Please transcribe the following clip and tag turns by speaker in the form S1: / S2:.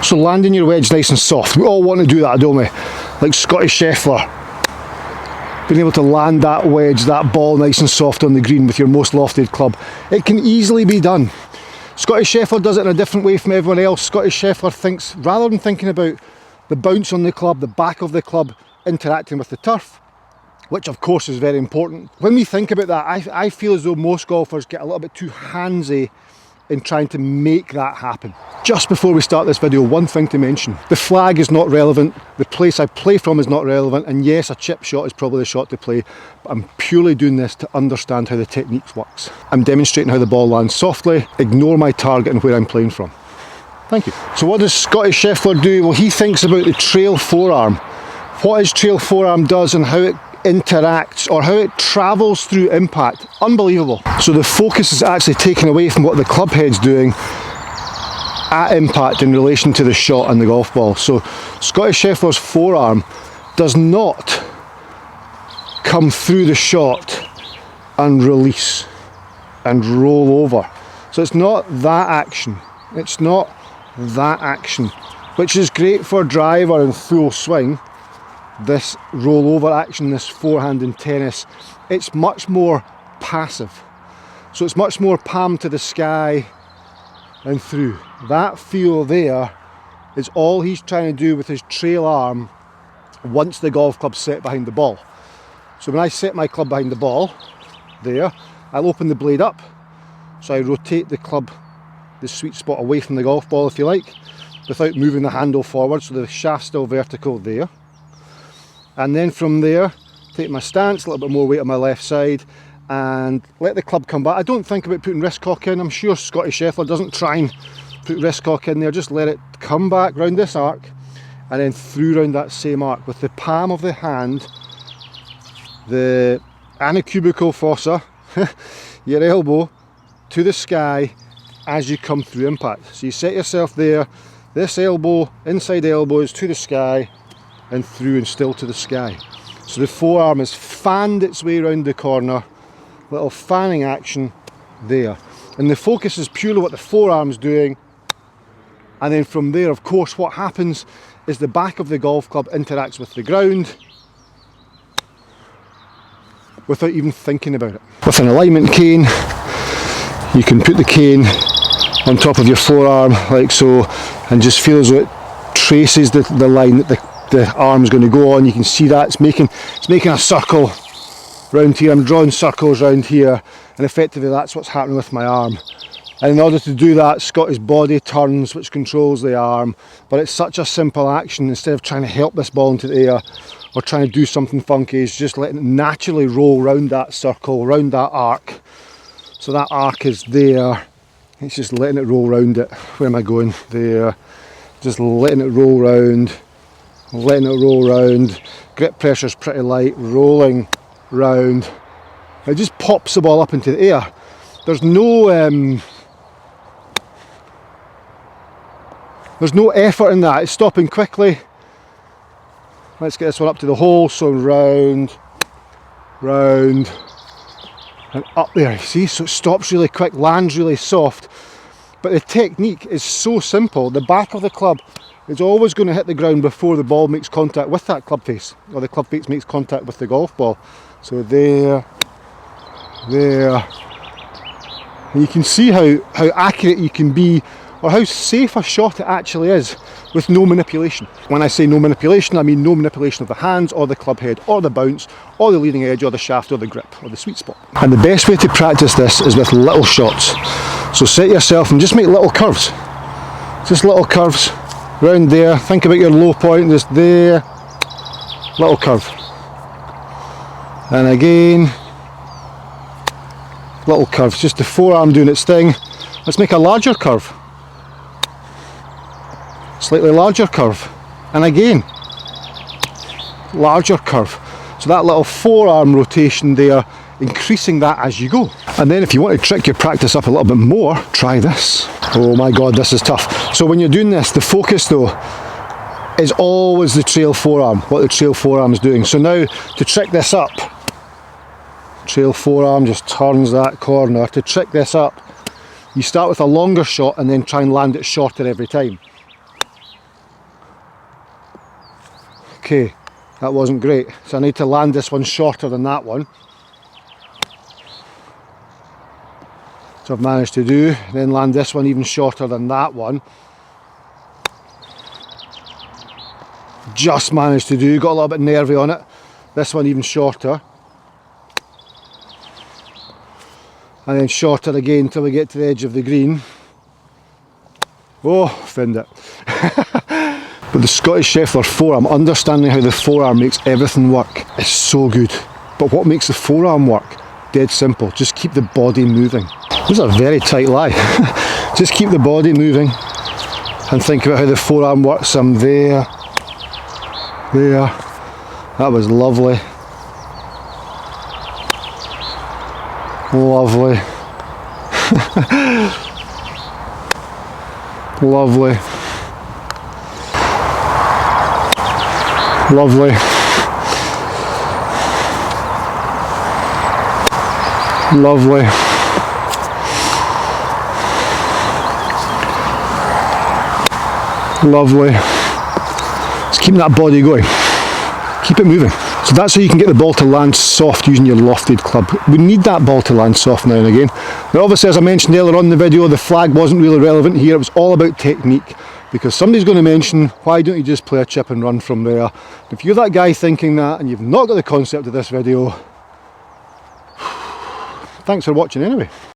S1: So landing your wedge nice and soft. We all want to do that, don't we? Like Scottie Scheffler. Being able to land that wedge, that ball nice and soft on the green with your most lofted club. It can easily be done. Scottie Scheffler does it in a different way from everyone else. Scottie Scheffler thinks, rather than thinking about the bounce on the club, the back of the club interacting with the turf, which of course is very important. When we think about that, I feel as though most golfers get a little bit too handsy in trying to make that happen. Just before we start this video, one thing to mention. The flag is not relevant, the place I play from is not relevant, and yes, a chip shot is probably the shot to play, but I'm purely doing this to understand how the technique works. I'm demonstrating how the ball lands softly, ignore my target and where I'm playing from. Thank you. So what does Scottie Scheffler do? Well, he thinks about the trail forearm. What his trail forearm does and how it interacts, or how it travels through impact. Unbelievable. So the focus is actually taken away from what the club head's doing at impact in relation to the shot and the golf ball. So Scottie Scheffler's forearm does not come through the shot and release and roll over. So it's not that action. It's not that action, which is great for driver in full swing. This rollover action, this forehand in tennis, it's much more passive. So it's much more palm to the sky and through. That feel there is all he's trying to do with his trail arm once the golf club's set behind the ball. So when I set my club behind the ball, there, I'll open the blade up. So I rotate the club, the sweet spot away from the golf ball if you like, without moving the handle forward, so the shaft's still vertical there. And then from there, take my stance, a little bit more weight on my left side, and let the club come back. I don't think about putting wrist cock in. I'm sure Scottie Scheffler doesn't try and put wrist cock in there. Just let it come back round this arc, and then through round that same arc with the palm of the hand, the anacubical fossa, your elbow to the sky as you come through impact. So you set yourself there, this elbow, inside elbow is to the sky, and through and still to the sky. So the forearm has fanned its way around the corner, little fanning action there. And the focus is purely what the forearm's doing. And then from there, of course, what happens is the back of the golf club interacts with the ground without even thinking about it. With an alignment cane, you can put the cane on top of your forearm like so, and just feel as though it traces the line that the arm's going to go on. You can see that it's making a circle round here. I'm drawing circles round here, and effectively that's what's happening with my arm. And in order to do that, Scottie's body turns, which controls the arm, but it's such a simple action. Instead of trying to help this ball into the air or trying to do something funky, it's just letting it naturally roll round that circle, round that arc. So that arc is there, it's just letting it roll round it. Where am I going? There. Just letting it roll round. Letting it roll round, grip pressure's pretty light, rolling round. It just pops the ball up into the air. There's no effort in that. It's stopping quickly. Let's get this one up to the hole. So round, round, and up there. You see, so it stops really quick, lands really soft. But the technique is so simple. The back of the club is always going to hit the ground before the ball makes contact with that club face, or the club face makes contact with the golf ball. So there, there. And you can see how accurate you can be, or how safe a shot it actually is with no manipulation. When I say no manipulation, I mean no manipulation of the hands, or the club head, or the bounce, or the leading edge, or the shaft, or the grip, or the sweet spot. And the best way to practice this is with little shots. So set yourself and just make little curves. Just little curves. Round there, think about your low point, just there, little curve. And again, little curves, just the forearm doing its thing. Let's make a larger curve. Slightly larger curve. And again, larger curve. So that little forearm rotation there, increasing that as you go. And then if you want to trick your practice up a little bit more, try this. Oh my god, this is tough. So when you're doing this, the focus though is always the trail forearm, what the trail forearm is doing. So now to trick this up, trail forearm just turns that corner. To trick this up, you start with a longer shot and then try and land it shorter every time. Okay, that wasn't great. So I need to land this one shorter than that one. So I've managed to do, then land this one even shorter than that one. Just managed to do, got a little bit nervy on it. This one even shorter. And then shorter again until we get to the edge of the green. Oh, found it. But the Scottie Scheffler forearm, understanding how the forearm makes everything work is so good. But what makes the forearm work? Dead simple, just keep the body moving. This is a very tight lie. Just keep the body moving and think about how the forearm works. I'm there. There. That was lovely. Lovely. Lovely. Lovely. Lovely. Lovely. Just keep that body going. Keep it moving. So that's how you can get the ball to land soft using your lofted club. We need that ball to land soft now and again. Now obviously, as I mentioned earlier on in the video, the flag wasn't really relevant here. It was all about technique, because somebody's going to mention, why don't you just play a chip and run from there? If you're that guy thinking that and you've not got the concept of this video, thanks for watching anyway.